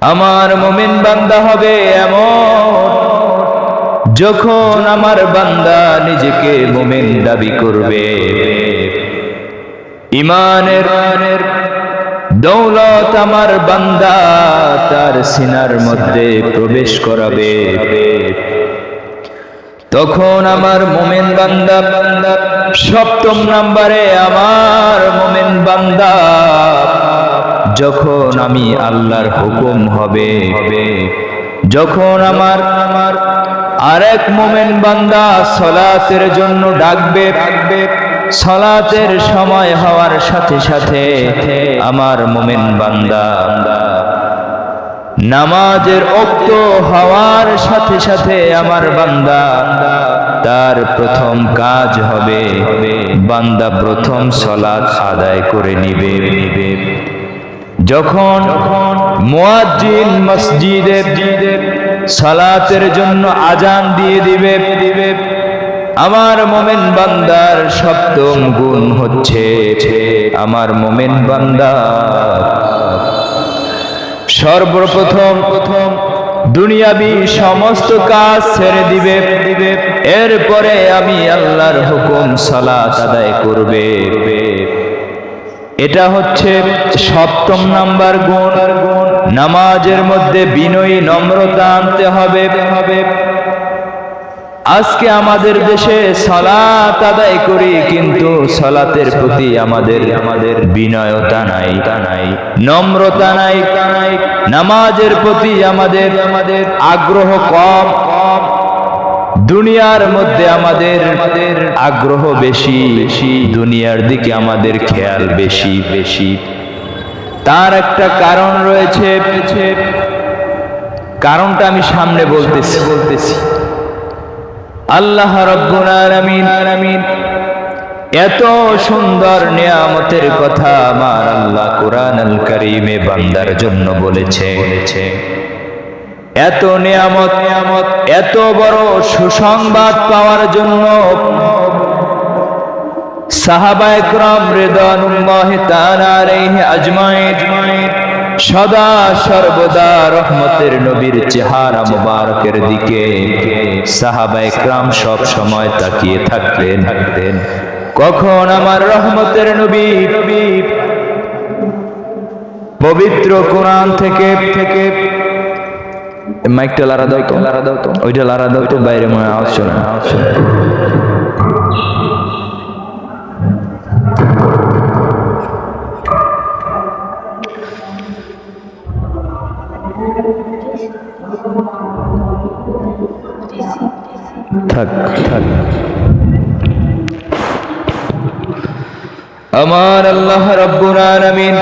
আমার মুমিন বান্দা হবে এমন, যখন আমার বান্দা নিজেকে মুমিন দাবি করবে, ইমানের দৌলত আমার বান্দা তার সিনার মধ্যে প্রবেশ করাবে, তখন আমার মুমিন বান্দা সপ্তম নম্বরে আমার মুমিন বান্দা যখন আমি আল্লাহর হুকুম হবে, যখন আমার আরেক মুমিন বান্দা সালাতের জন্য ডাকবে, সালাতের সময় হওয়ার সাথে সাথে আমার মুমিন বান্দা নামাজের ওক্ত হওয়ার সাথে সাথে আমার বান্দা তার প্রথম কাজ হবে বান্দা প্রথম সালাত আদায় করে নিবে। যখন মুয়াজ্জিন মসজিদে সালাতের জন্য আজান দিয়ে দিবে, আমার মুমিন বান্দার সপ্তম গুণ হচ্ছে আমার মুমিন বান্দা সর্বপ্রথম দুনিয়াবি সমস্ত কাজ ছেড়ে দিবে, এরপরে আমি আল্লাহর হুকুম সালাত আদায় করবে। এটা হচ্ছে সপ্তম নাম্বার গুণ। নামাজের মধ্যে বিনয়ী নম্রতা আনতে হবে। আজকে আমাদের দেশে সালাত আদায় করি, কিন্তু সালাতের প্রতি আমাদের বিনয়তা নাই, নম্রতা নাই, নামাজের প্রতি আমাদের আগ্রহ কম। দুনিয়ার মধ্যে আমাদের আগ্রহ বেশি, দুনিয়ার দিকে আমাদের খেয়াল বেশি। তার একটা কারণ রয়েছে, কারণটা আমি সামনে বলতেছি। আল্লাহ রাব্বুল আলামিন এত সুন্দর নিয়ামতের কথা আমার আল্লাহ কুরআনুল কারীমে বান্দার জন্য বলেছে। এত নিয়ামত, এত বড় সুসংবাদ পাওয়ার জন্য সাহাবায়ে কেরাম রিদওয়ানুল্লাহি তাআলা আলাইহি আজমাইন সদা সর্বদা রহমতের নবীর চেহারা মুবারকের দিকে সাহাবায়ে কেরাম সব সময় তাকিয়ে থাকতেন। কখন আমার রহমতের নবী পবিত্র কোরআন থেকে মাইকটা লারা দাও তো, ওইটা লারা দাও তো, বাইরে মনে আওয়াজ শোনা। থাক আমার আল্লাহ রাব্বুল আলামিন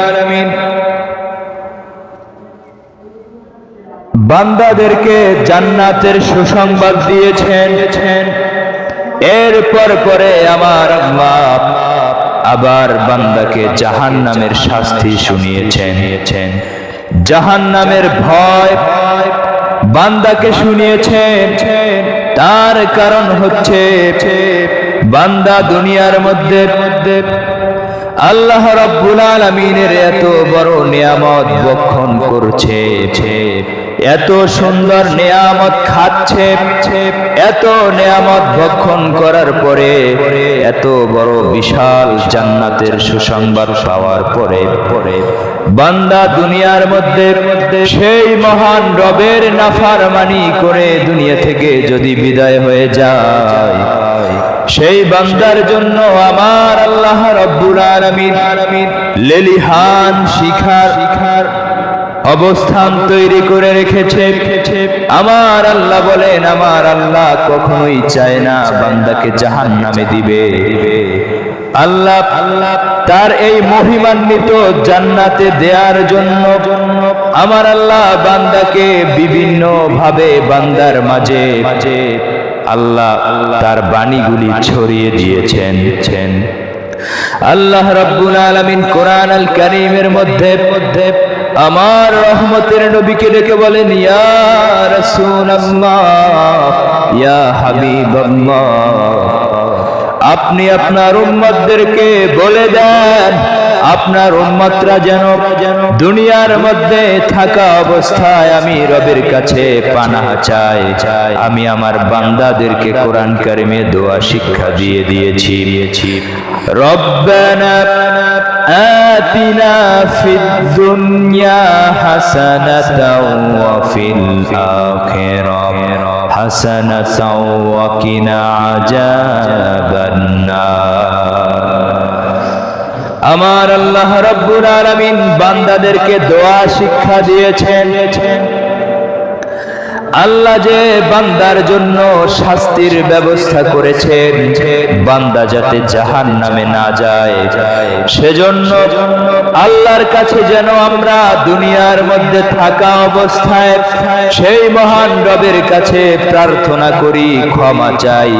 বান্দাদেরকে জান্নাতের সুসংবাদ দিয়েছেন। এরপর পরে আমার আল্লাহ আবার বান্দাকে জাহান্নামের শাস্তি শুনিয়েছেন। জাহান্নামের ভয় বান্দাকে শুনিয়েছেন। তার কারণ হচ্ছে বান্দা দুনিয়ার মধ্যে আল্লাহ রাব্বুল আলামিনের এত বড় নিয়ামত ভক্ষণ করছে, এত সুন্দর নিয়ামত খাচ্ছে, এত নিয়ামত ভক্ষণ করার পরে, এত বড় বিশাল জান্নাতের সুসংবাদ পাওয়ার পরে বান্দা দুনিয়ার মধ্যে সেই মহান রবের নাফরমানি করে দুনিয়া থেকে যদি বিদায় হয়ে যায়, সেই বান্দার জন্য আমার আল্লাহ রাব্বুল আলামিন লেলিহান শিখার অবস্থান তৈরি করে রেখেছে। আমার আল্লাহ বলেন, আমার আল্লাহ কখনোই চায় না বান্দাকে জাহান্নামে দিবে। আল্লাহ তার এই মহিমান্বিত জান্নাতে দেওয়ার জন্য আমার আল্লাহ বান্দাকে বিভিন্ন ভাবে বান্দার মাঝে আল্লাহ তার বাণীগুলি ছড়িয়ে দিয়েছেন। আল্লাহ রাব্বুল আলামিন কোরআনুল কারীমের মধ্যে আমার রহমতের নবীকে ডেকে বলেন, ইয়া রাসূলুল্লাহ, ইয়া হাবিবাল্লাহ, আপনি আপনার উম্মতদেরকে বলে দেন আপনার উম্মতরা যেন দুনিয়ার মধ্যে থাকা অবস্থায় আমি রবের কাছে পানাহ চাই। আমি আমার বান্দাদেরকে কোরআন কারিমে দোয়া শিক্ষা দিয়ে দিয়েছি। রব্বানা আতিনা ফিদ দুনিয়া হাসানাতাও ওয়া ফিল আখিরাহ হাসানাতাও ওয়া কিনা আযাবান নার। আমার আল্লাহ রাব্বুল আলামিন বান্দাদেরকে দোয়া শিক্ষা দিয়েছেন। আল্লাহ যে বান্দার জন্য শাস্তির ব্যবস্থা করেছেন, বান্দা যাতে জাহান্নামে না যায়, সেজন্য আল্লাহর কাছে যেন আমরা দুনিয়ার মধ্যে থাকা অবস্থায় সেই মহান রবের কাছে প্রার্থনা করি, ক্ষমা চাই,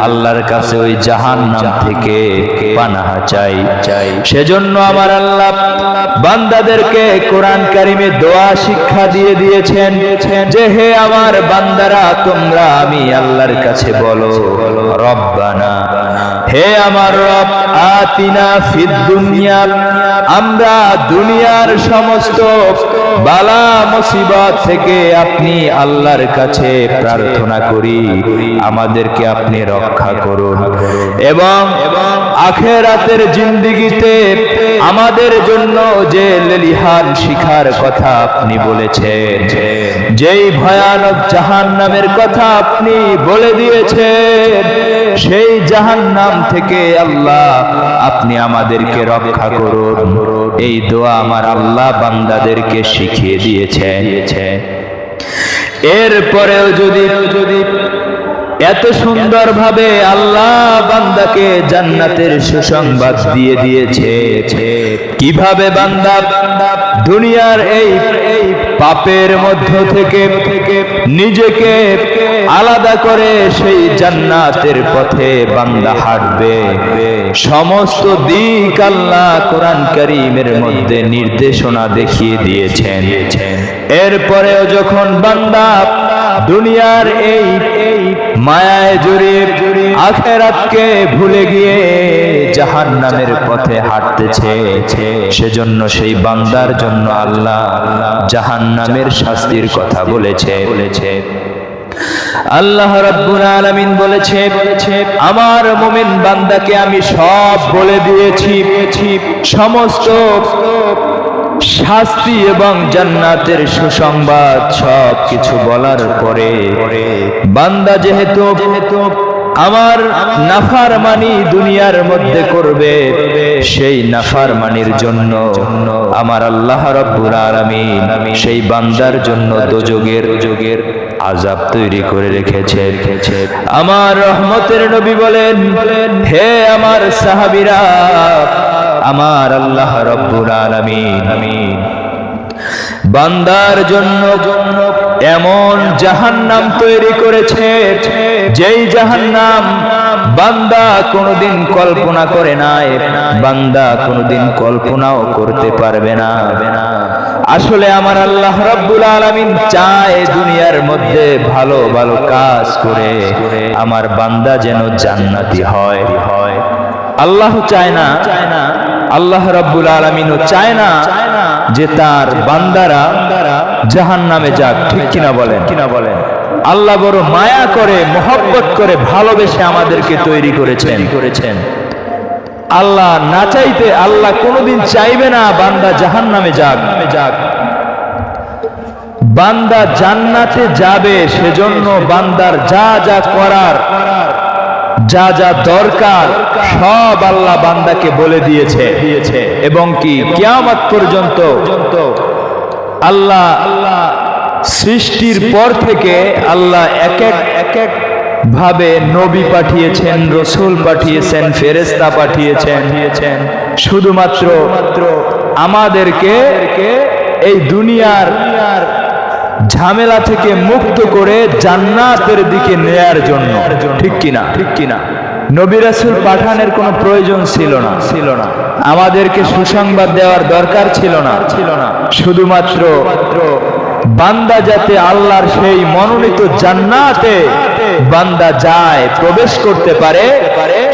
আল্লাহর কাছে ওই জাহান্নাম থেকে পানাহ চাই। সেজন্য আমার আল্লাহ বান্দাদেরকে কোরআন কারিমে দোয়া শিক্ষা দিয়ে দিয়েছেন যে হে আমার বান্দারা, তোমরা আমি আল্লাহর কাছে বলো রব্বানা, হে আমার রব, আতিনা ফিদ দুনিয়া, আমরা দুনিয়ার সমস্ত বালা মুসিবত থেকে আপনি আল্লাহর কাছে প্রার্থনা করি আমাদেরকে আপনি রক্ষা করুন, এবং আখিরাতের জিন্দেগিতে আমাদের জন্য যে লেলিহান শিখার কথা আপনি বলেছেন, যেই ভয়ানক জাহান্নামের কথা আপনি বলে দিয়েছেন, সেই জাহান্নাম থেকে আল্লাহ আপনি আমাদেরকে রক্ষা করুন। এই দোয়া আমার আল্লাহ বান্দাদেরকে শিখিয়ে দিয়েছেন। এরপরেও যদি এত সুন্দরভাবে আল্লাহ বান্দাকে জান্নাতের সুসংবাদ দিয়ে দিয়েছে, কিভাবে বান্দা দুনিয়ার এই পাপের মধ্য থেকে নিজেকে আলাদা করে সেই জান্নাতের পথে বান্দা হাঁটবে, সমস্ত দিক আল্লাহ কোরআন কারীমের মধ্যে নির্দেশনা দেখিয়ে দিয়েছেন। এরপরেও যখন বান্দা দুনিয়ার এই মায়ায় জড়িয়ে আখিরাতকে ভুলে গিয়ে জাহান্নামের পথে হাঁটতেছে, সেজন্য সেই বান্দার জন্য আল্লাহ জাহান্নামের শাস্তির কথা বলেছে। আল্লাহ রাব্বুল আলামিন বলেছে, আমার মুমিন বান্দাকে আমি সব বলে দিয়েছি, সমস্ত শাস্তি এবং জান্নাতের সুসংবাদ সব কিছু বলার পরে বান্দা যেহেতু আমার নাফরমানি দুনিয়ার মধ্যে করবে, সেই নাফরমানির জন্য আমার আল্লাহ রাব্বুল আলামিন সেই বান্দার জন্য দোজখের আযাব তৈরি করে রেখেছে। আমার রহমতের নবী বলেন, হে আমার সাহাবীরা, আমার আল্লাহ রাব্বুল আলামিন বান্দার জন্য এমন জাহান্নাম তৈরি করেছে, যেই জাহান্নাম বান্দা কোনোদিন কল্পনা করে নাই, বান্দা কোনোদিন কল্পনাও করতে পারবে না। আসলে আমার আল্লাহ রাব্বুল আলামিন চায় দুনিয়ার মধ্যে ভালো ভালো কাজ করে আমার বান্দা যেন জান্নাতি হয়। আল্লাহ চায় না, আল্লাহ রাব্বুল আলামিনও চায় না যে তার বান্দারা জাহান্নামে যাক। ঠিক কিনা বলেন? আল্লাহ বড় মায়া করে, মহব্বত করে, ভালোবেসে আমাদেরকে তৈরি করেছেন। আল্লাহ না চাইতে আল্লাহ কোনোদিন চাইবে না বান্দা জাহান্নামে যাক। বান্দা জান্নাতে যাবে, সেজন্য বান্দার যা যা করার, যা যা দরকার সব আল্লাহ বান্দাকে বলে দিয়েছে। এবং কি কিয়ামত পর্যন্ত আল্লাহ সৃষ্টির পর থেকে আল্লাহ এক এক ভাবে নবী পাঠিয়েছেন, রসূল পাঠিয়েছেন, ফেরেশতা পাঠিয়েছেন, শুধুমাত্র আমাদেরকে এই দুনিয়ার ঝামেলা থেকে মুক্ত করে জান্নাতের দিকে নেয়ার জন্য। ঠিক কিনা? নবী রাসূল পাঠানোর কোনো প্রয়োজন ছিল না, আমাদেরকে সুসংবাদ দেওয়ার দরকার ছিল না। শুধুমাত্র বান্দা যাতে আল্লাহর সেই মনোনীত জান্নাতে বান্দা যায়, প্রবেশ করতে পারে,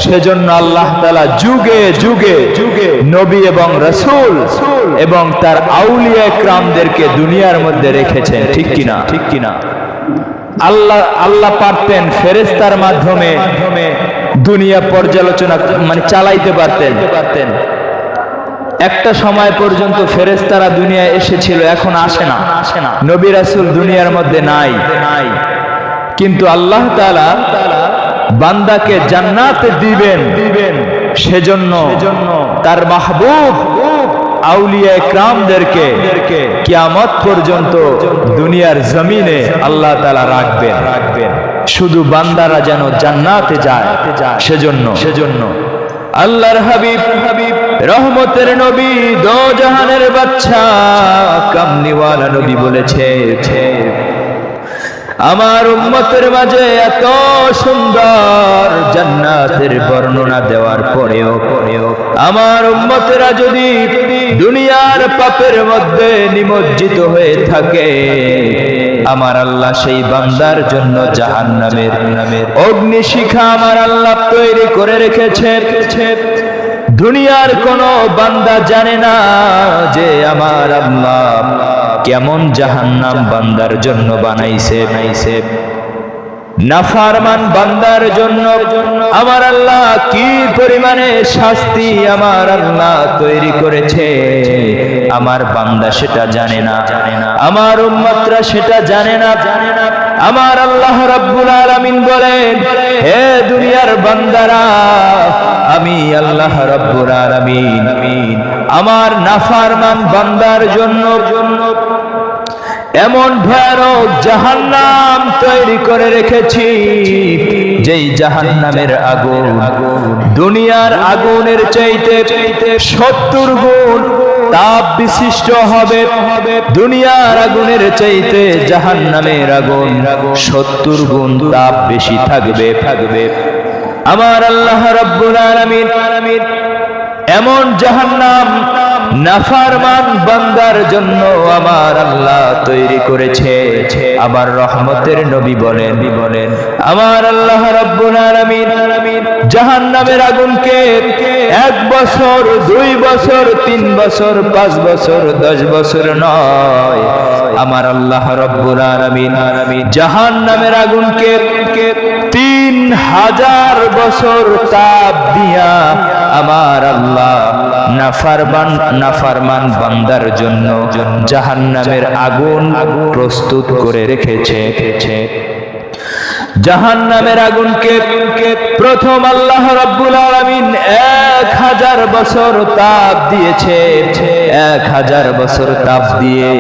সেজন্য আল্লাহ তাআলা যুগে যুগে নবী এবং রাসূল এবং তার আউলিয়া কিরামদেরকে দুনিয়ার মধ্যে রেখেছেন। ঠিক কিনা? আল্লাহ পারতেন ফেরেশতার মাধ্যমে দুনিয়া পর্যালোচনা চালাইতে পারতেন। একটা সময় পর্যন্ত ফেরেশতারা দুনিয়ায় এসেছিল, এখন আসে না। নবী রাসূল দুনিয়ার মধ্যে নাই, কিন্তু আল্লাহ তাআলা বান্দাকে জান্নাতে দিবেন, সেজন্য তার মাহবুব আউলিয়া কিরামদেরকে কিয়ামত পর্যন্ত দুনিয়ার জমিনে আল্লাহ তাআলা রাখবেন, শুধু বান্দারা যেন জান্নাতে যায় সেজন্য আল্লাহর হাবিব রহমতের নবী, দো জাহানের বাদশা, কামলিওয়ালা নবী বলেছে, আমার উম্মতের মাঝে এত সুন্দর জান্নাতের বর্ণনা দেওয়ার পরেও আমার উম্মতেরা যদি দুনিয়ার পাপের মধ্যে নিমজ্জিত হয়ে থাকে, আমার আল্লাহ সেই বান্দার জন্য জাহান্নামের অগ্নিশিখা আমার আল্লাহ তৈরি করে রেখেছে। দুনিয়ার কোন বান্দা জানে না যে আমার আল্লাহ কেমন জাহান্নাম বান্দার জন্য বানাইছে। নাফরমান বান্দার জন্য আমার আল্লাহ কি পরিমাণে শাস্তি আমার আল্লাহ তৈরি করেছে, আমার বান্দা সেটা জানে না, আমার উম্মতরা সেটা জানে না। আমার আল্লাহ রাব্বুল আলামিন বলেন, হে দুনিয়ার বান্দারা, আমি আল্লাহ রাব্বুল আলামিন আমার নাফরমান বান্দার জন্য এমন ভয়ানক জাহান্নাম তৈরি করে রেখেছি, যেই জাহান্নামের আগুন দুনিয়ার আগুনের চাইতে 70 গুণ তাপ বিশিষ্ট হবে। দুনিয়ার আগুনের চাইতে জাহান্নামের আগুন 70 গুণ তাপ বেশি থাকবে। আমার আল্লাহ রাব্বুল আলামিন এমন জাহান্নাম নাফরমান বান্দার জন্য আমার আল্লাহ তৈরি করেছে। আবার রহমতের নবী বলেন, আমার আল্লাহ রাব্বুল আলামিন জাহান্নামের আগুনকে 1 বছর, 2 বছর, 3 বছর, 5 বছর, 10 বছর নয়, আমার আল্লাহ রাব্বুল আলামিন জাহান্নামের আগুনকে 3000 বছর তাপ দিয়া আমার আল্লাহ নাফরমান বান্দার জন্য জাহান্নামের আগুন প্রস্তুত করে রেখেছে। জাহান্নামের আগুনকে প্রথম আল্লাহ রাব্বুল আলামিন 1000 বছর তাপ দিয়েছে। 1000 বছর তাপ দিয়ে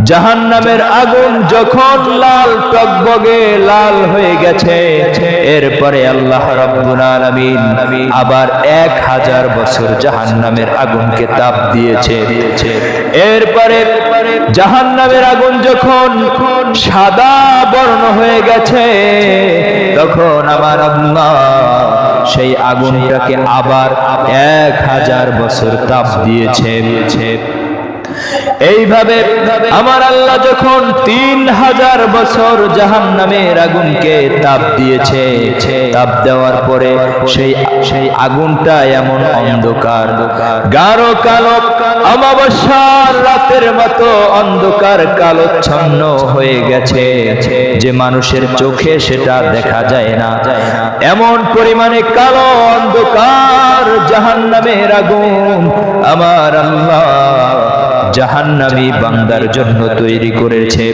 জাহান্নামের আগুন যখন লাল টকবগে লাল হয়ে গেছে, এরপরে আল্লাহ রাব্বুল আলামিন আবার 1000 বছর জাহান্নামের আগুনকে তাপ দিয়েছে। এরপরে জাহান্নামের আগুন যখন সাদা বর্ণ হয়ে গেছে, তখন আমার আল্লাহ সেই আগুনটাকে আবার 1000 বছর তাপ দিয়েছে। এইভাবে আমার আল্লাহ যখন 3000 বছর জাহান্নামের আগুনকে তাপ দিয়েছে, তাপ দেওয়ার পরে সেই আগুনটা এমন অন্ধকার, গাঢ় কালো, অমাবস্যার রাতের মতো অন্ধকার কালোচ্ছন্ন হয়ে গেছে, যে মানুষের চোখে সেটা দেখা যায় না। এমন পরিমাণে কালো অন্ধকার জাহান্নামের আগুন আমার আল্লাহ জাহান্নামী বান্দার জন্য তৈরি করেছে।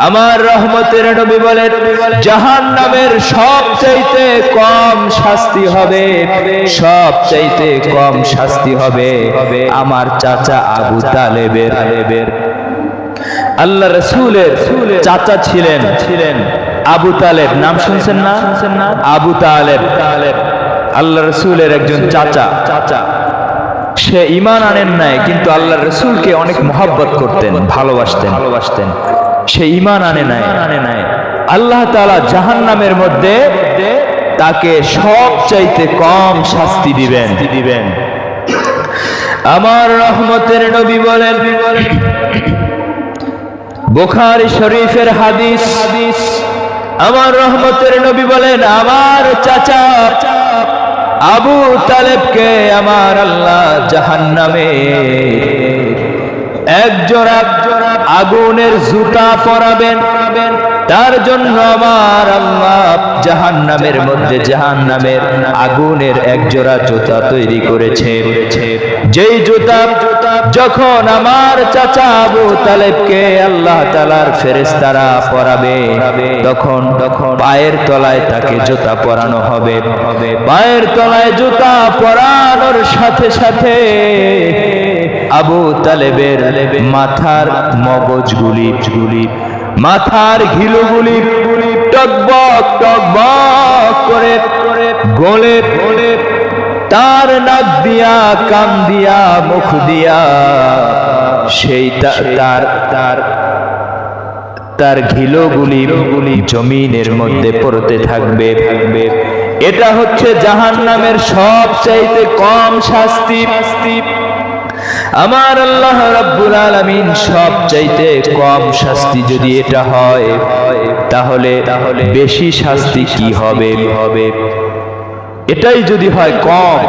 আমার রহমতের নবী বলেন, জাহান্নামের সবচাইতে কম শাস্তি হবে, সবচাইতে কম শাস্তি হবে আমার চাচা আবু তালেবের। আল্লাহ রাসূলের চাচা ছিলেন আবু তালেব, নাম শুনছেন না? আবু তালেব আল্লাহ রাসূলের একজন চাচা। সে ঈমান আনেন নাই, কিন্তু আল্লাহ রাসূলকে অনেক মহব্বত করতেন, ভালোবাসতেন। সে ঈমান আনে নাই। আল্লাহ তাআলা জাহান্নামের মধ্যে তাকে সবচাইতে কম শাস্তি দিবেন। আমার রহমতের নবী বলেন, বুখারী শরীফের হাদিস, আমার রহমতের নবী বলেন, আমার চাচা আবু তালেবকে আমার আল্লাহ জাহান্নামে এক জোড়া আগুনের জুতা পরাবেন, তার জন্য আমার আল্লাহ জাহান্নামের মধ্যে জাহান্নামের আগুনের এক জোড়া জুতা তৈরি করেছে। যেই জুতা যখন আমার চাচা আবু তালেবকে আল্লাহ তাআলার ফেরেশতারা পরাবে, তখন পায়ের তলায় তাকে জুতা পরানো হবে। পায়ের তলায় জুতা পরানোর সাথে সাথে আবু তালেবের মাথার মগজগুলি, মাথার ঘিলুগুলি টকবক টকবক করে গলে তার নাক দিয়া, কান দিয়া, মুখ দিয়া সেই তার ঘিলুগুলি জমিনের মধ্যে পড়তে থাকবে। এটা হচ্ছে জাহান্নামের সবচাইতে কম শাস্তি। আমার আল্লাহ রাব্বুল আলামিন সবচাইতে কম শাস্তি যদি এটা হয়, তাহলে বেশি শাস্তি কি হবে? এটাই যদি হয় কম,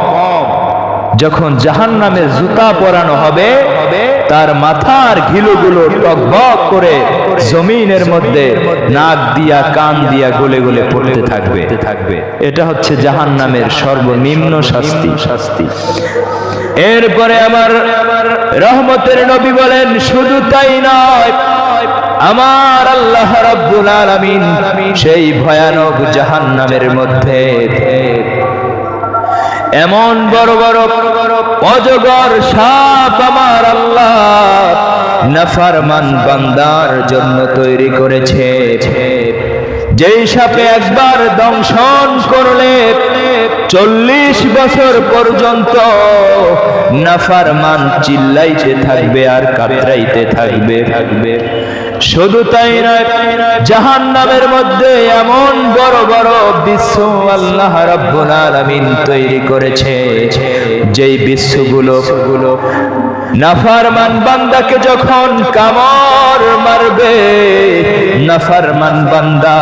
যখন জাহান্নামের জুতা পরানো হবে, তার মাথার ঘিলুগুলো টকবক করে জমিনের মধ্যে নাক দিয়া, কান দিয়া গলে গলে পড়তে থাকবে। এটা হচ্ছে জাহান্নামের সর্বনিম্ন শাস্তি। এরপরে আমার রহমতের নবী বলেন, শুধু তাই নয়, আমার আল্লাহ রাব্বুল আলামিন সেই ভয়ানক জাহান্নামের মধ্যে এমন বড় বড় অজগর সাপ আমার আল্লাহ নাফরমান বান্দার জন্য তৈরি করেছে। যেই সাপে একবার দংশন করলে 40 বছর পর্যন্ত নাফরমান চিল্লাইতে থাকবে আর কাতরাইতে থাকবে। শুধু তাই নয়, জাহান্নামের মধ্যে এমন বড় বড় বিচ্ছু আল্লাহ রাব্বুল আলামিন তৈরি করেছে, যেই বিচ্ছুগুলো নাফরমান বান্দাকে যখন কামড় মারবে, নাফরমান বান্দা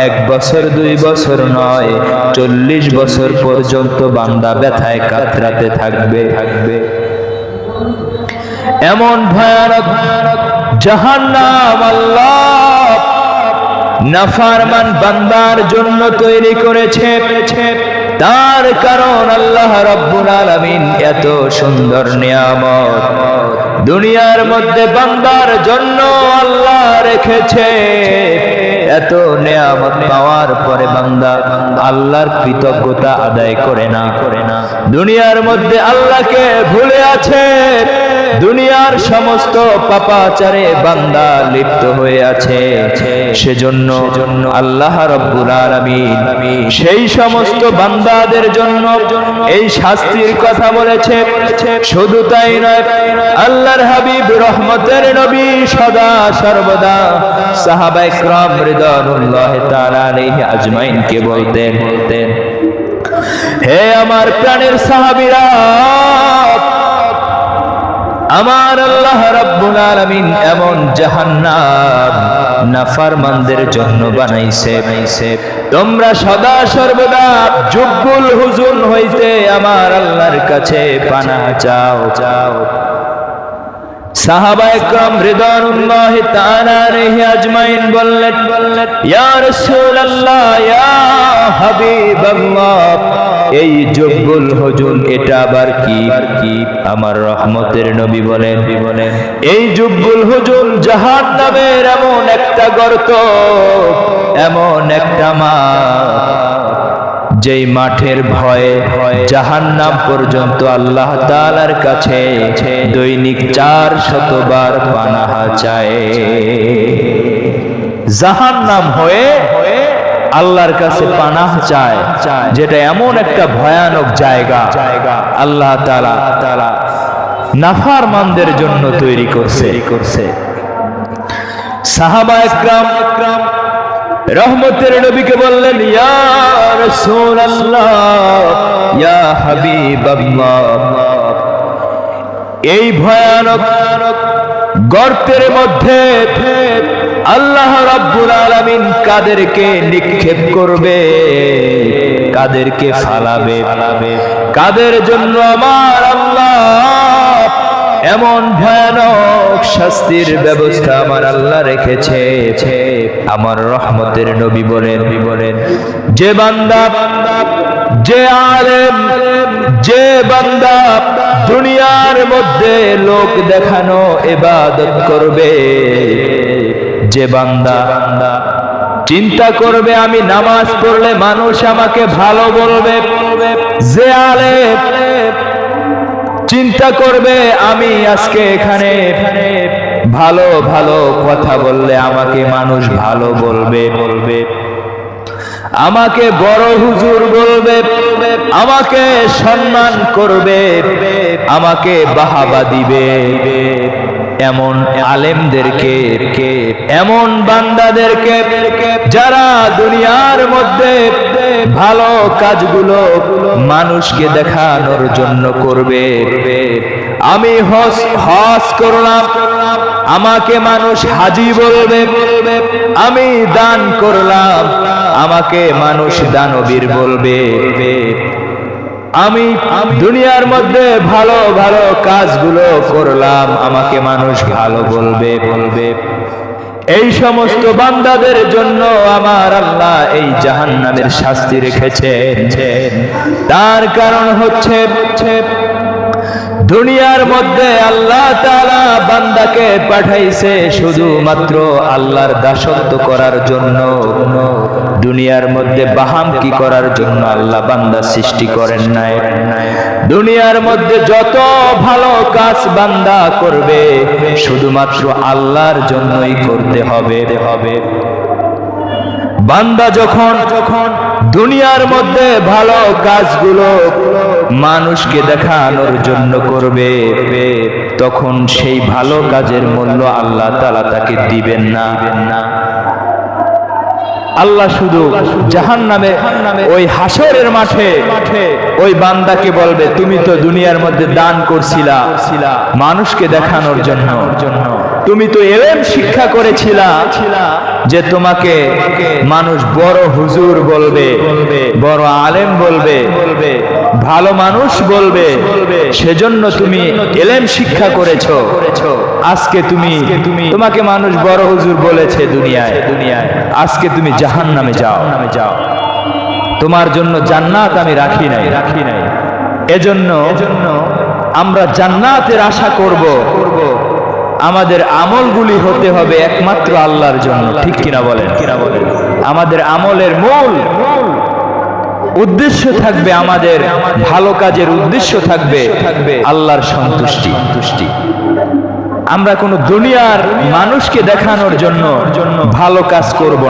1 বছর 2 বছর নয়, 40 বছর পর্যন্ত বান্দা ব্যথায় কাতরাতে থাকবে। এমন ভয়ানক জাহান্নাম আল্লাহ নাফরমান বান্দার জন্য তৈরি করেছে। তার কারণ আল্লাহ রাব্বুল আলামিন এত সুন্দর নিয়ামত দুনিয়ার মধ্যে বান্দার জন্য আল্লাহ রেখেছে। এত নিয়ামত পাওয়ার পরে বান্দা আল্লাহর কৃতজ্ঞতা আদায় করে না। দুনিয়ার মধ্যে আল্লাহকে ভুলে আছে, দুনিয়ার সমস্ত পাপাচারে বান্দা লিপ্ত হয়ে আছে। সেজন্য আল্লাহ রাব্বুল আলামিন সেই সমস্ত বান্দাদের জন্য এই শাস্তির কথা বলেছে। শুধু তাই নয়, আল্লাহর হাবিব রহমতের নবী সদা সর্বদা সাহাবায়ে কিরাম রিদওয়ানুল্লাহি তাআলা আলাইহি আজমাইনকে বলতেন, হে আমার প্রাণের সাহাবীরা, আমার আল্লাহ রাব্বুল আলামিন এমন জাহান্নাম নাফরমানদের জন্য বানাইছে, তোমরা সদা সর্বদা যুগল হুজুন হইতে আমার আল্লাহর কাছে পানাহ চাও। সাহাবায়ে কিরাম রিদওয়ানুল্লাহি তাআলা আলাইহি আজমাইন বললেন, ইয়া রাসূলুল্লাহ, ইয়া হাবিবাল্লাহ, এই যুগল হুজুন এটা আবার কি? আমার রহমতের নবী বলেন, এই যুগল হুজুন জাহান্নামের এমন একটা গর্ত, এমন একটা মাঠ, যেই মাঠের ভয়ে জাহান্নাম পর্যন্ত আল্লাহ তাআলার কাছে দৈনিক 400 বার পানাহ চায়। জাহান্নাম হয়ে আল্লাহর কাছে পানাহ চায়, যেটা এমন একটা ভয়ানক জায়গা আল্লাহ তাআলা নাফরমানদের জন্য তৈরি করছে। সাহাবায়ে কিরাম রহমতের নবীকে বললেন, ইয়া রাসূলুল্লাহ, ইয়া হাবিবাল্লাহ, এই ভয়ানক গর্তের মধ্যে আল্লাহ রাব্বুল আলামিন কাদেরকে নিক্ষেপ করবে, কাদেরকে ফালাবে, কাদের জন্য আমার আল্লাহ এমন ভয়ানক শাস্তির ব্যবস্থা আমার আল্লাহ রেখেছে। আমার রহমতের নবী বলেন, যে বান্দা, যে আলেম, যে বান্দা দুনিয়ার মধ্যে লোক দেখানো ইবাদত করবে, যে বান্দা চিন্তা করবে আমি নামাজ পড়লে মানুষ আমাকে ভালো বলবে, যে আলেম চিন্তা করবে আমি আজকে এখানে ভালো ভালো কথা বললে আমাকে মানুষ ভালো বলবে, আমাকে বড় হুজুর বলবে, আমাকে সম্মান করবে, আমাকে বাহাবা দিবে, এমন আলেমদেরকে, এমন বান্দাদেরকে যারা দুনিয়ার মধ্যে ভালো কাজগুলো মানুষকে দেখানোর জন্য করবে। আমি হজ করলাম, আমাকে মানুষ হাজি বলবে, আমি দান করলাম, আমাকে মানুষ দানবীর বলবে, আমি দুনিয়ার মধ্যে ভালো ভালো কাজগুলো করলাম, আমাকে মানুষ ভালো বলবে। এই সমস্ত বান্দাদের জন্য আমার আল্লাহ এই জাহান্নামের শাস্তি রেখেছেন। তার কারণ হচ্ছে দুনিয়ার মধ্যে আল্লাহ তাআলা বান্দাকে পাঠাইছে শুধুমাত্র আল্লাহর দাসত্ব করার জন্য। দুনিয়ার মধ্যে বাহামকি করার জন্য আল্লাহ বান্দা সৃষ্টি করেন নাই। দুনিয়ার মধ্যে যত ভালো কাজ বান্দা করবে শুধুমাত্র আল্লাহর জন্যই করতে হবে। বান্দা যখন দুনিয়ার মধ্যে ভালো কাজগুলো মানুষকে দেখানোর জন্য করবে, তখন সেই ভালো কাজের মূল্য আল্লাহ তাআলা তাকে দিবেন না। আল্লাহ শুধু জাহান্নামে ওই হাসরের মাঠে ওই বান্দাকে বলবে, তুমি তো দুনিয়ার মধ্যে দান করছিলা মানুষকে দেখানোর জন্য, তুমি তো ইলম শিক্ষা করেছিলা যে তোমাকে মানুষ বড় হুজুর বলবে, বড় আলেম বলবে, ভালো মানুষ বলবে, সেজন্য তুমি ইলম শিক্ষা করেছো। আজকে তোমাকে মানুষ বড় হুজুর বলেছে দুনিয়ায়, আজকে তুমি জাহান্নামে যাও। তোমার জন্য জান্নাত আমি রাখি নাই। এজন্য আমরা জান্নাতের আশা করব। আমাদের আমলগুলি হতে হবে একমাত্র আল্লাহর জন্য, ঠিক কিনা বলেন? আমাদের আমলের মূল উদ্দেশ্য থাকবে, আমাদের ভালো কাজের উদ্দেশ্য থাকবে আল্লাহর সন্তুষ্টি। আমরা কোনো দুনিয়ার মানুষকে দেখানোর জন্য ভালো কাজ করব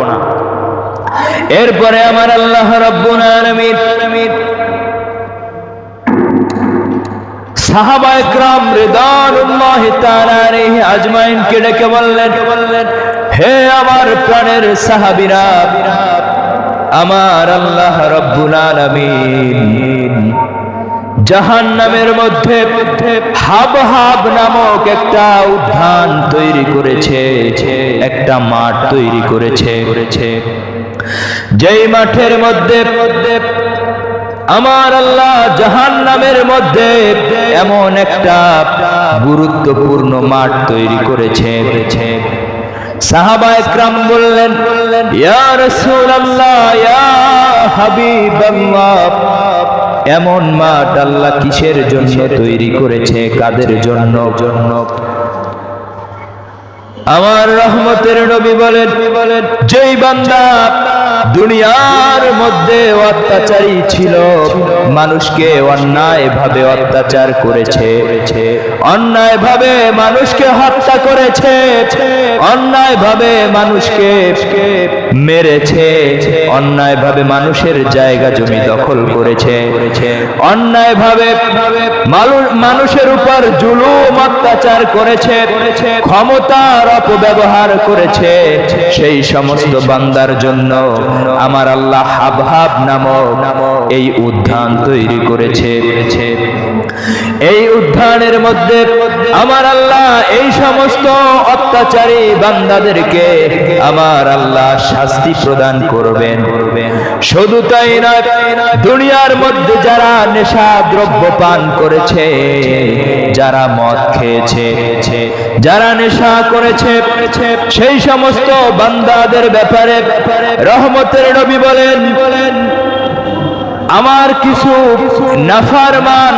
না। এরপরে আমার আল্লাহ রাব্বুল আলামিন সাহাবায়ে কেরাম রিদওয়ানুল্লাহি তাআলা আলাইহি আজমাইনকে ডেকে বললেন, হে আমার প্রাণের সাহাবীরা, আমার আল্লাহ রাব্বুল আলামিন জাহান্নামের মধ্যে হাবহাব নামক একটা উদ্যান তৈরি করেছে, একটা মাঠ তৈরি করেছে। যেই মাঠের মধ্যে আমার আল্লাহ জাহান্নামের মধ্যে এমন একটা গুরুত্বপূর্ণ মাঠ তৈরি করেছে। সাহাবায়ে কেরাম বললেন, ইয়া রাসূলুল্লাহ, ইয়া হাবিবাল্লাহ, এমন মাঠ আল্লাহ কিসের জন্য তৈরি করেছে, কাদের জন্য? আমার রহমতের নবী বলেন, যেই বান্দা দুনিয়ার মধ্যে অত্যাচারী ছিল, মানুষকে অন্যায়ভাবে অত্যাচার করেছে, অন্যায়ভাবে মানুষকে হত্যা করেছে, অন্যায়ভাবে মানুষকে মেরেছে, অন্যায়ভাবে মানুষের জায়গা জমি দখল করেছে, অন্যায়ভাবে মানুষের উপর জুলুম অত্যাচার করেছে, ক্ষমতার অপব্যবহার করেছে, সেই সমস্ত বান্দার জন্য আমার আল্লাহ হাবহাব নামক এই উদ্যান তৈরি করেছে। এই উদ্যানের মধ্যে আমার আল্লাহ এই সমস্ত অত্যাচারী বান্দাদেরকে আমার আল্লাহ শাস্তি প্রদান করবেন। শুধু তাই নয়, দুনিয়ার মধ্যে যারা নেশা দ্রব্য পান করেছে, যারা মদ খেয়েছে, যারা নেশা করেছে, সেই সমস্ত বান্দাদের ব্যাপারে রহমতের নবী বলেন, আমার কিছু নাফরমান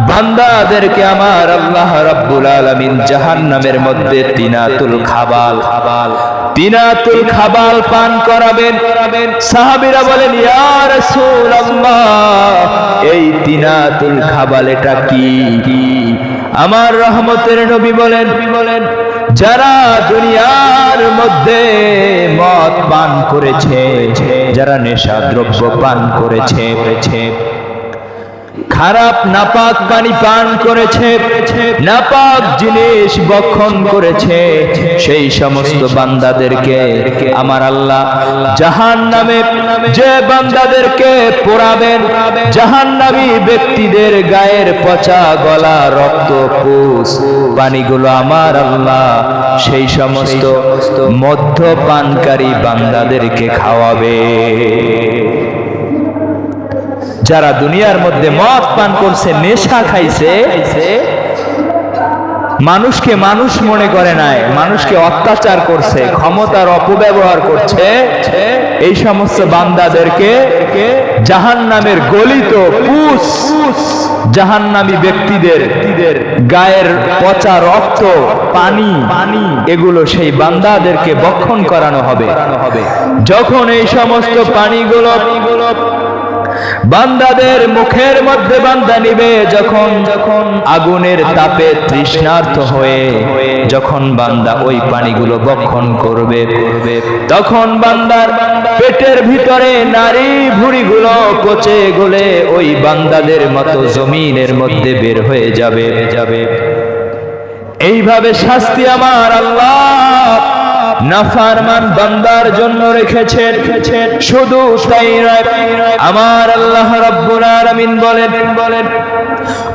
বান্দাদেরকে আমার আল্লাহ রাব্বুল আলামিন জাহান্নামের মধ্যে তিনাতুল খাবাল পান করাবেন। সাহাবীরা বলেন, ইয়া রাসূলুল্লাহ, এই তিনাতুল খাবাল এটা কি? আমার রহমতের নবী বলেন, যারা দুনিয়ার মধ্যে মদ পান করেছে, যারা নেশা দ্রব্য পান করেছে, খারাপ নাপাক পানি পান করেছে, নাপাক জিনিস ভক্ষণ করেছে, সেই সমস্ত বান্দাদেরকে আমার আল্লাহ জাহান্নামে যে বান্দাদেরকে পোড়াবেন, জাহান্নামী ব্যক্তিদের গায়ের পচা গলা রক্ত পুষ পানিগুলো আমার আল্লাহ সেই সমস্ত মদ্যপানকারী বান্দাদেরকে খাওয়াবে। যারা দুনিয়ার মধ্যে মদ পান করছে, নেশা খাইছে, মানুষকে মানুষ মনে করে নাই, মানুষকে অত্যাচার করছে, ক্ষমতার অপব্যবহার করছে, এই সমস্ত বান্দাদেরকে জাহান্নামের গলিত পুষ জাহান্নামী ব্যক্তিদের গায়ের পচা রক্ত পানি এগুলো সেই বান্দাদেরকে ভক্ষণ করানো হবে। যখন এই সমস্ত পানিগুলো বান্দাদের মুখের মধ্যে বান্দা নিবে, যখন আগুনের তাপে তৃষ্ণার্ত হয়ে যখন বান্দা ওই পানিগুলো ভক্ষণ করবে, তখন বান্দার পেটের ভিতরে নারী ভুঁড়িগুলো পচে গলে ওই বান্দাদের মতো জমিনের মধ্যে বের হয়ে যাবে। এইভাবে শাস্তি আমার আল্লাহ নাফরমান বান্দার জন্য রেখেছেন। শুধু তাই নয়, আমার আল্লাহ রাব্বুল আলামিন বলেন,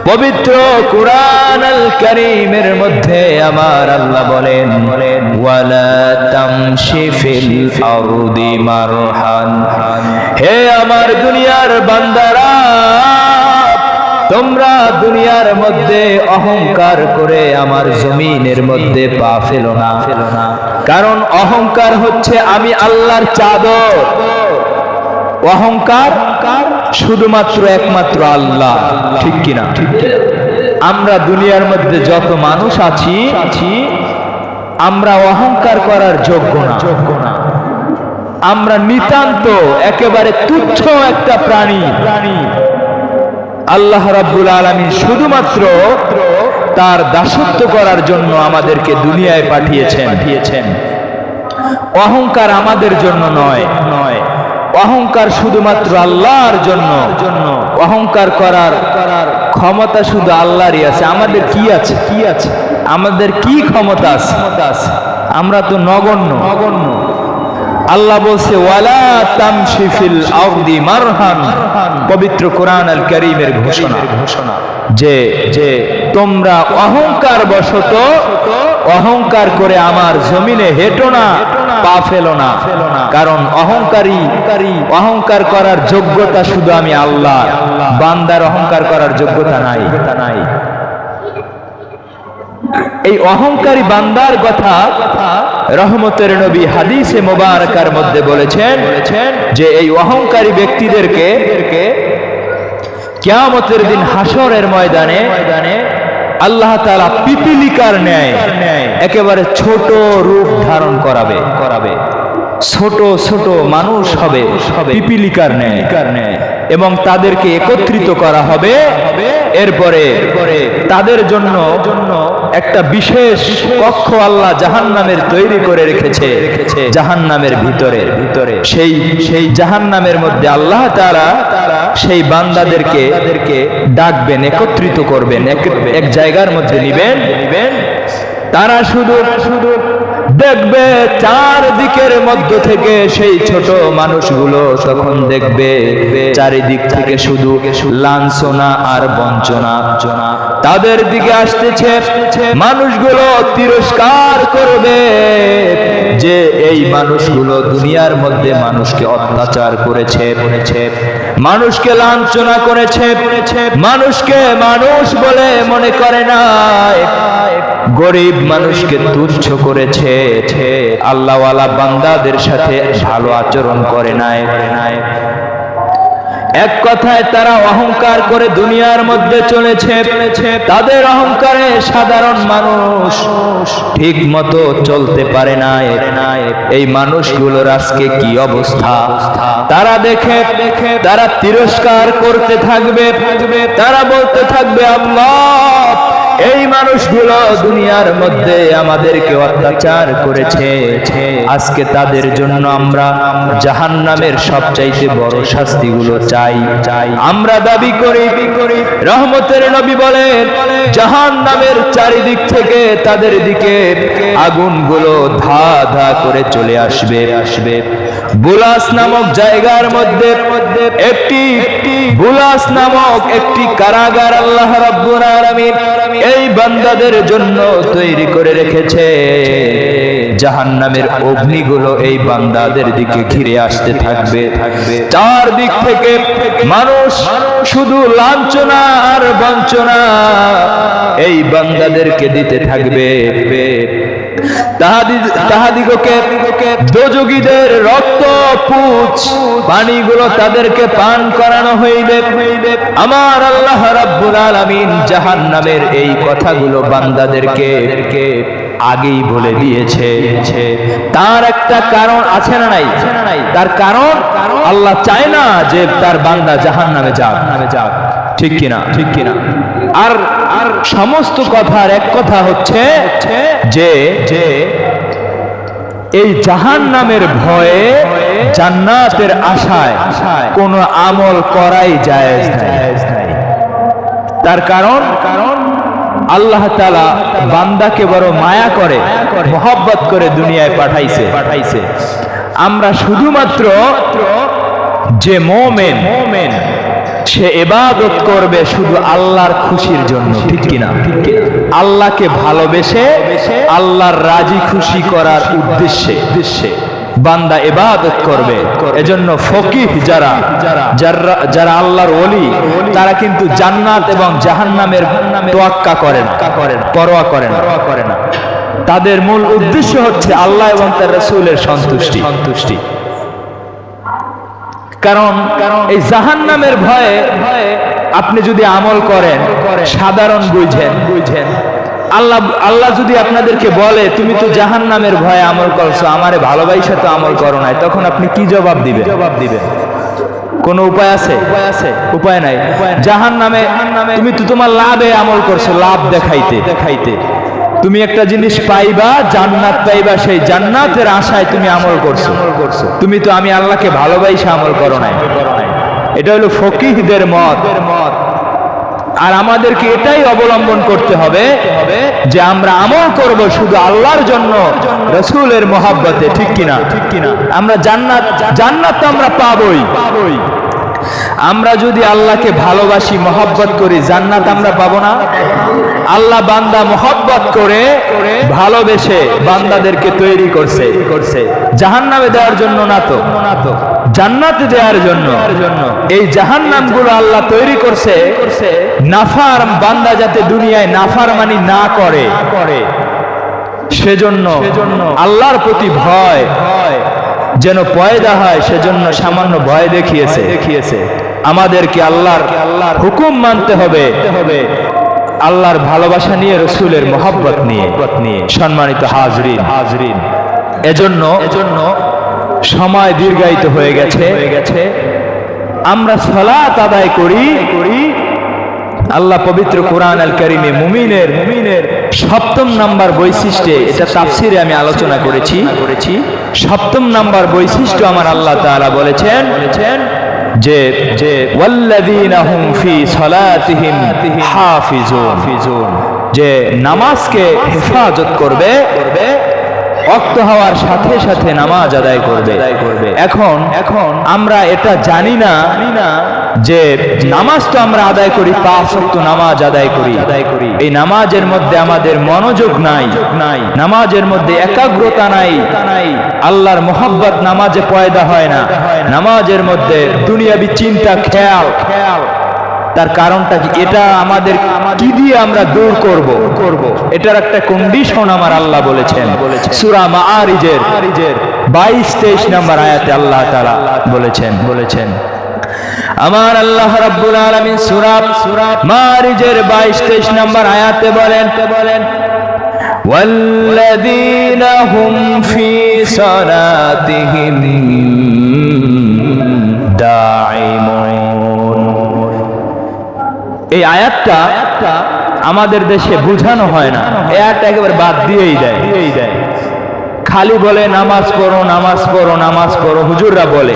পবিত্র কুরআন আল কারীমের মধ্যে আমার আল্লাহ বলেন, ওয়ালা তামশি ফিল আরদি মারহান, হে আমার দুনিয়ার বান্দারা, তোমরা দুনিয়ার মধ্যে অহংকার করে আমার জমিনের মধ্যে পা ফেলো না। কারণ অহংকার হচ্ছে আমি আল্লাহর চাদর। অহংকার শুধুমাত্র একমাত্র আল্লাহ, ঠিক কিনা? আমরা দুনিয়ার মধ্যে যত মানুষ আছি, আমরা অহংকার করার যোগ্য না। আমরা নিতান্ত একেবারে তুচ্ছ একটা প্রাণী। আল্লাহ রাব্বুল আলামিন শুধুমাত্র তার দাসত্ব করার জন্য আমাদেরকে দুনিয়ায় পাঠিয়েছেন। অহংকার আমাদের জন্য নয়, অহংকার শুধুমাত্র আল্লাহর জন্য। অহংকার করার ক্ষমতা শুধু আল্লাহরই আছে। আমাদের কি আছে? আমাদের কি ক্ষমতা আছে? আমরা তো নগণ্য। আল্লাহ বলছে, ওয়ালা তামশি ফিল আরদি মারহান, পবিত্র কোরআন আল কারীমের ঘোষণা যে তোমরা অহংকার বশত অহংকার করে আমার জমিনে হেঁটো না, পা ফেলো না। কারণ অহংকার করার যোগ্যতা শুধু আমি আল্লাহ, বান্দার অহংকার করার যোগ্যতা নাই। এই অহংকারী বান্দার কথা রহমতের নবী হাদিসে মুবারাকার মধ্যে বলেছেন যে এই অহংকারী ব্যক্তিদেরকে কিয়ামতের দিন হাসরের ময়দানে আল্লাহ তাআলা পিপীলিকার ন্যায় একেবারে ছোট রূপ ধারণ করাবে। ছোট মানুষ হবে পিপীলিকার ন্যায়, এবং তাদেরকে একত্রিত করা হবে। এরপরে তাদের জন্য একটা বিশেষ কক্ষ আল্লাহ জাহান্নামের তৈরি করে রেখেছে। জাহান্নামের ভিতরে সেই জাহান্নামের মধ্যে আল্লাহ তাআলা সেই বান্দাদেরকে ডাকবেন, একত্রিত করবেন, এক জায়গার মধ্যে নিবেন। তারা শুধু দেখবে চারদিকের মধ্য থেকে সেই ছোট মানুষগুলো তখন দেখবে চারিদিক থেকে শুধু লাঞ্ছনা আর বঞ্চনা তাদের দিকে আসতেছে। মানুষগুলো তিরস্কার করবে যে এই মানুষগুলো দুনিয়ার মধ্যে মানুষকে অত্যাচার করেছে, মানুষকে লাঞ্ছনা করেছে, মানুষকে মানুষ বলে মনে করে নাই, গরিব মানুষকে তুচ্ছ করেছে, আল্লাহওয়ালা বান্দাদের সাথে ভালো আচরণ করে নাই। এক কথায় তারা অহংকার করে দুনিয়ার মধ্যে চলেছে। তাদের অহংকারে সাধারণ মানুষ ঠিক মতো চলতে পারে না। এই মানুষগুলোর আজকে কি অবস্থা তারা দেখে তারা তিরস্কার করতে থাকবে, তারা বলতে থাকবে আল্লাহ এই মানুষগুলো দুনিয়ার মধ্যে আমাদেরকে অত্যাচার করেছে, আজকে তাদের জন্য আমরা জাহান্নামের সবচাইতে বড় শাস্তিগুলো চাই। আমরা দাবি করি, রহমতের নবী বলেন জাহান্নামের চারিদিক থেকে তাদের দিকে আগুনগুলো ধা ধা করে চলে আসবে। বুলাস নামক জায়গার মধ্যে বুলাস নামক একটি কারাগার আল্লাহ রাব্বুল আলামিন এই বান্দাদের জন্য তৈরি করে রেখেছে। জাহান্নামের অগ্নিগুলো এই বান্দাদের দিকে ঘিরে আসতে থাকবে। চারদিক থেকে মানুষ শুধু লাঞ্ছনা আর বঞ্চনা এই বান্দাদেরকে দিতে থাকবে। তাহাদিগকে দোজগীদের রক্ত পুঁজ পানিগুলো তাদেরকে পান করানো হইবে। আমার আল্লাহ রাব্বুল আলামিন জাহান্নামের এই কথাগুলো বান্দাদেরকে আগেই বলে দিয়েছে। তার একটা কারণ আছে না নাই? তার কারণ আল্লাহ চায় না যে তার বান্দা জাহান্নামে যাক, ঠিক কিনা? আর সমস্ত কথার এক কথা হচ্ছে যে এই জাহান্নামের ভয়ে জান্নাতের আশায় কোন আমল করাই জায়েজ নাই। তার কারণ আল্লাহ তাআলা বান্দাকে বড় মায়া করে, মহব্বত করে দুনিয়ায় পাঠাইছে। আমরা শুধুমাত্র যে মুমিন সে ইবাদত করবে শুধু আল্লাহর খুশির জন্য, ঠিক কিনা? আল্লাহকে ভালোবেসে আল্লাহর রাজি খুশি করার উদ্দেশ্যে বান্দা ইবাদত করবে। এজন্য ফকিহ যারা আল্লাহর ওলি তারা কিন্তু জান্নাত এবং জাহান্নামের তোয়াক্কা করেন, পরোয়া করেন না। তাদের মূল উদ্দেশ্য হচ্ছে আল্লাহ এবং তার রাসূলের সন্তুষ্টি। কারণ এই জাহান্নামের ভয়ে আপনি যদি আমল করেন সাধারণ বুঝেন, আল্লাহ যদি আপনাদেরকে বলে তুমি তো জাহান্নামের ভয়ে আমল করছো, আমারে ভালোবাসা তো আমল করো নাই, তখন আপনি কি জবাব দিবেন? কোন উপায় আছে? উপায় নাই। জাহান্নামে তুমি তো তোমার লাভে আমল করছো, লাভ দেখাইতে তুমি একটা জিনিস পাইবা, জান্নাত পাইবা, সেই জান্নাতের আশায় তুমি আমল করছো। তুমি তো আমি আল্লাহকে ভালোবাসা আমল করো নাই। এটা হলো ফকিহদের মত। আর আমাদেরকে এটাই অবলম্বন করতে হবে যে আমরা আমল করব শুধু আল্লাহর জন্য, রাসূলের মহব্বতে, ঠিক কিনা? আমরা জান্নাত তো আমরা পাবই। আমরা যদি আল্লাহকে ভালোবাসি, মহব্বত করি, জান্নাত আমরা পাবো না? আল্লাহ বান্দা মহব্বত করে ভালোবেসে বান্দাদেরকে তৈরি করছে জাহান্নামে দেওয়ার জন্য না তো, জান্নাতে দেওয়ার জন্য। এই জাহান্নামগুলো আল্লাহ তৈরি করছে নাফার বান্দা যাতে দুনিয়ায় নাফরমানি না করে, সেজন্য আল্লাহর প্রতি ভয় যেন পয়দা হয়, সেজন্য সামান্য ভয় দেখিয়েছে। আমাদেরকে আল্লাহর হুকুম মানতে হবে, আল্লাহর ভালোবাসা নিয়ে, রাসূলের মহব্বত নিয়ে। সম্মানিত হাজরিন, এজন্য সময় দীর্ঘায়িত হয়ে গেছে। আমরা সালাত আদায় করি। আল্লাহ পবিত্র কোরআন আল কারীমে মুমিনের 7ম নাম্বার বৈশিষ্ট্যে, এটা তাফসিরে আমি আলোচনা করেছি, 7ম নাম্বার বৈশিষ্ট্য আমার আল্লাহ তাআলা বলেছেন যে ওয়াল্লাযীনা হুম ফি সালাতিহিম হাফিজুন, যে নামাজকে হেফাজত করবে ওয়াক্ত হওয়ার সাথে সাথে নামাজ আদায় করবে। এখন আমরা এটা জানি না যে নামাজ তো আমরা আদায় করি, 5 ওয়াক্ত নামাজ আদায় করি। এই নামাজের মধ্যে আমাদের মনোযোগ নাই, নামাজের মধ্যে একাগ্রতা নাই, আল্লাহর মোহাব্বত নামাজে পয়দা হয় না, নামাজের মধ্যে দুনিয়াবি চিন্তা খেয়াল। তার কারণটা কি? এটা আমাদের কি দিয়ে আমরা দূর করব? এটার একটা কন্ডিশন আমার আল্লাহ বলেছেন সূরা মাআরিজের 22-23 নম্বর আয়াতে আল্লাহ তাআলা বলেছেন আমার আল্লাহ রাব্বুল আলামিন সূরা মাআরিজের 22-23 নম্বর আয়াতে বলেন ওয়াল্লাযীনা হুম ফি সালাতিহিম দাঈমুন। এই আয়াতটা আমাদের দেশে বোঝানো হয় না, এই আয়াতটা একেবারে বাদ দিয়েই দেয়। খালি বলে নামাজ পড়ো, নামাজ পড়ো, নামাজ পড়ো। হুজুররা বলে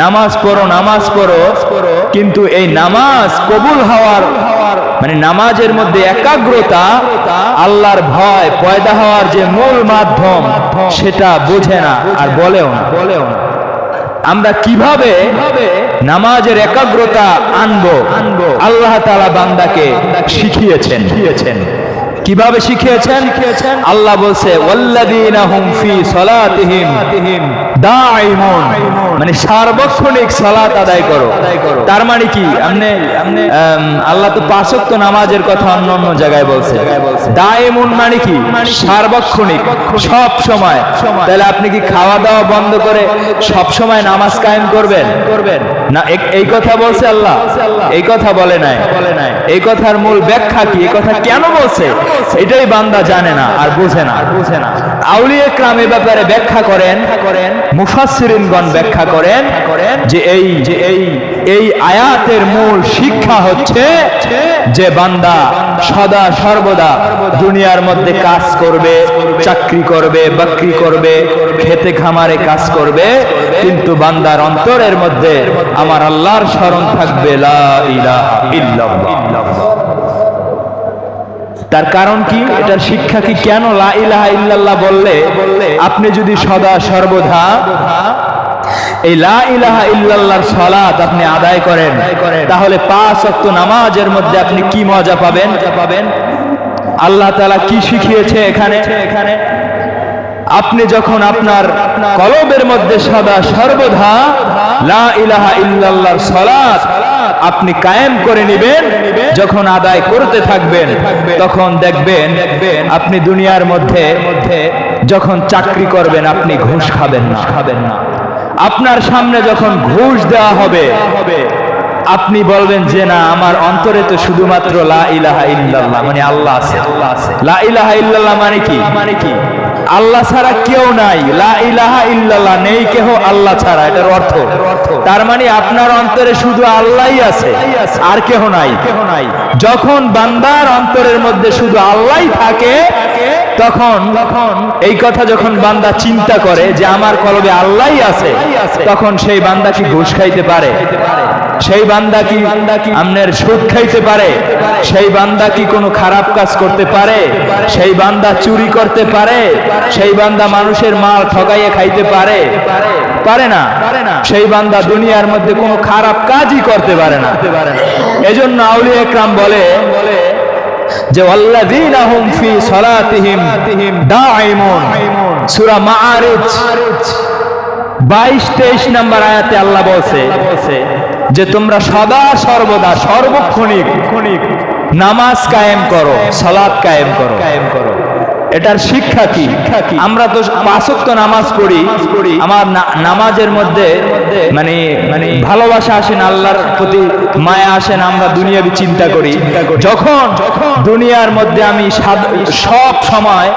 নামাজ পড়ো, নামাজ পড়ো, কিন্তু এই নামাজ কবুল হওয়ার মানে নামাজের মধ্যে একাগ্রতা, আল্লাহর ভয় পয়দা হওয়ার যে মূল মাধ্যম সেটা বোঝে না আর বলেও না। আমরা কিভাবে নামাজের একাগ্রতা আনবো? আল্লাহ তাআলা বান্দাকে শিখিয়েছেন। কিভাবে শিখিয়েছেন? আল্লাহ বলছে ওয়াল্লাযীনা হুম ফি সালাতিহিম দাঈমুন, মানে সার্বক্ষণিক সালাত আদায় করো। তার মানে কি? আল্লাহ তো 5 ওয়াক্ত নামাজের কথা অন্য জায়গায় বলছে। দাঈমুন মানে কি? সার্বক্ষণিক, সব সময়। তাহলে আপনি কি খাওয়া দাওয়া বন্ধ করে সব সময় নামাজ কায়েম করবেন না? এই কথা বলছে আল্লাহ? এই কথা বলে নাই। এই কথার মূল ব্যাখ্যা কি? এই কথা কেন বলছে এটাই বান্দা জানে না আর বুঝে না। আউলিয়া কেরাম এই ব্যাপারে ব্যাখ্যা করেন, মুফাসসিরিনগণ ব্যাখ্যা করেন যে এই আয়াতের মূল শিক্ষা হচ্ছে যে বান্দা সদা সর্বদা দুনিয়ার মধ্যে কাজ করবে, চাকরি করবে, বাকরি করবে, খেতে খামারে কাজ করবে, কিন্তু বান্দার অন্তরের মধ্যে আমার আল্লাহর স্মরণ থাকবে, লা ইলাহা ইল্লাল্লাহ। তার কারণ কি? এটার শিক্ষা কি? কেন লা ইলাহা ইল্লাল্লাহ বললে আপনি যদি সদা সর্বদা এই লা ইলাহা ইল্লাল্লাহর সালাত আপনি আদায় করেন, তাহলে 5 ওয়াক্ত নামাজের মধ্যে আপনি কি মজা পাবেন? আল্লাহ তাআলা কি শিখিয়েছে এখানে? আপনি যখন আপনার কলবের মধ্যে সদা সর্বদা লা ইলাহা ইল্লাল্লাহর সালাত আপনি কায়েম করে নেবেন, যখন আদায় করতে থাকবেন, তখন দেখবেন আপনি দুনিয়ার মধ্যে যখন চাকরি করবেন আপনি ঘুষ খাবেন না। আপনার সামনে যখন ঘুষ দেওয়া হবে আপনি বলবেন যে না, আমার অন্তরে তো শুধুমাত্র লা ইলাহা ইল্লাল্লাহ মানে আল্লাহ আছে। লা ইলাহা ইল্লাল্লাহ মানে কি? আল্লাহ ছাড়া কেউ নাই। লা ইলাহা ইল্লাল্লাহ নেই কেহ আল্লাহ ছাড়া, এটার অর্থ। তার মানে আপনার অন্তরে শুধু আল্লাহই আছে, আর কেহ নাই। যখন বান্দার অন্তরের মধ্যে শুধু আল্লাহই থাকে, তখন এই কথা যখন বান্দা চিন্তা করে যে আমার কলবে আল্লাহই আছে, তখন সেই বান্দা কি ঘুষ খাইতে পারে? সেই বান্দা কি আপনার সুদ খাইতে পারে? সেই বান্দা কি কোনো খারাপ কাজ করতে পারে? সেই বান্দা চুরি করতে পারে? সেই বান্দা মানুষের মাল ঠকাইয়ে খাইতে পারে না। সেই বান্দা দুনিয়ার মধ্যে কোনো খারাপ কাজই করতে পারে না। এজন্য আউলিয়া কেরাম বলে যে ওয়াল্লাযীনা হুম ফি সালাতিহিম দাঈমুন। সূরা মাআরিজ 22-23 নম্বর আয়াতে আল্লাহ বলছে যে তোমরা সদা সর্বদা সর্বক্ষণিক নামাজ কায়েম করো, সালাত কায়েম করো। এটার শিক্ষা কি? আমরা তো 5 ওয়াক্ত নামাজ পড়ি, আমার নামাজের মধ্যে মানে ভালোবাসা আসেন, আল্লাহর প্রতি মায়া আসেন, আমরা দুনিয়াবি চিন্তা করি। যখন দুনিয়ার মধ্যে আমি সব সময়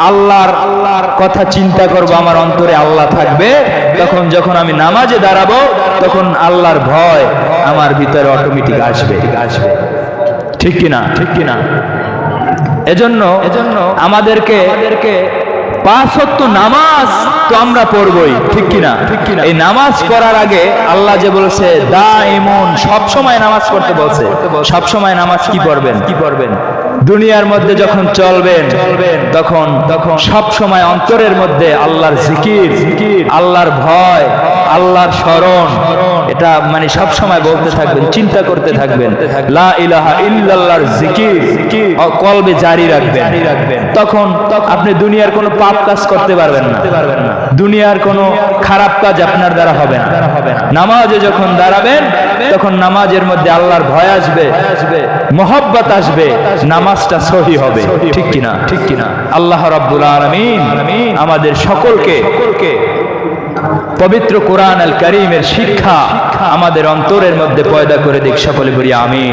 আল্লাহর কথা চিন্তা করব, আমার অন্তরে আল্লাহ থাকবে, তখন যখন আমি নামাজে দাঁড়াবো তখন আল্লাহর ভয় আমার ভিতরে অটোমেটিক আসবে। ঠিক কিনা? এজন্য আমাদেরকে 5 ওয়াক্ত নামাজ তো আমরা পড়বই, ঠিক কিনা? এই নামাজ পড়ার আগে আল্লাহ যে বলেছে দাঈমুন, সব সময় নামাজ পড়তে বলছে। সব সময় নামাজ কি পড়বেন? দুনিয়ার মধ্যে যখন চলবেন তখন সব সময় অন্তরের মধ্যে আল্লাহর জিকির, আল্লাহর ভয়, আল্লাহর স্মরণ, এটা মানে সব সময় বলতে থাকবেন, চিন্তা করতে থাকবেন। লা ইলাহা ইল্লাল্লাহর জিকির কলবে জারি রাখবেন। তখন আপনি দুনিয়ার কোনো পাপ কাজ করতে পারবেন না, দুনিয়ার কোনো খারাপ কাজ আপনার দ্বারা হবে না। নামাজে যখন দাঁড়াবেন তখন নামাজের মধ্যে আল্লাহর ভয় আসবে, মহব্বত আসবে, নামাজটা সহি হবে। ঠিক কিনা? ঠিক কিনা? আল্লাহ রাব্বুল আলামিন আমাদের সকলকে পবিত্র কোরআন আল কারীমের শিক্ষা আমাদের অন্তরের মধ্যে পয়দা করে দিক। সকলে বলি আমিন।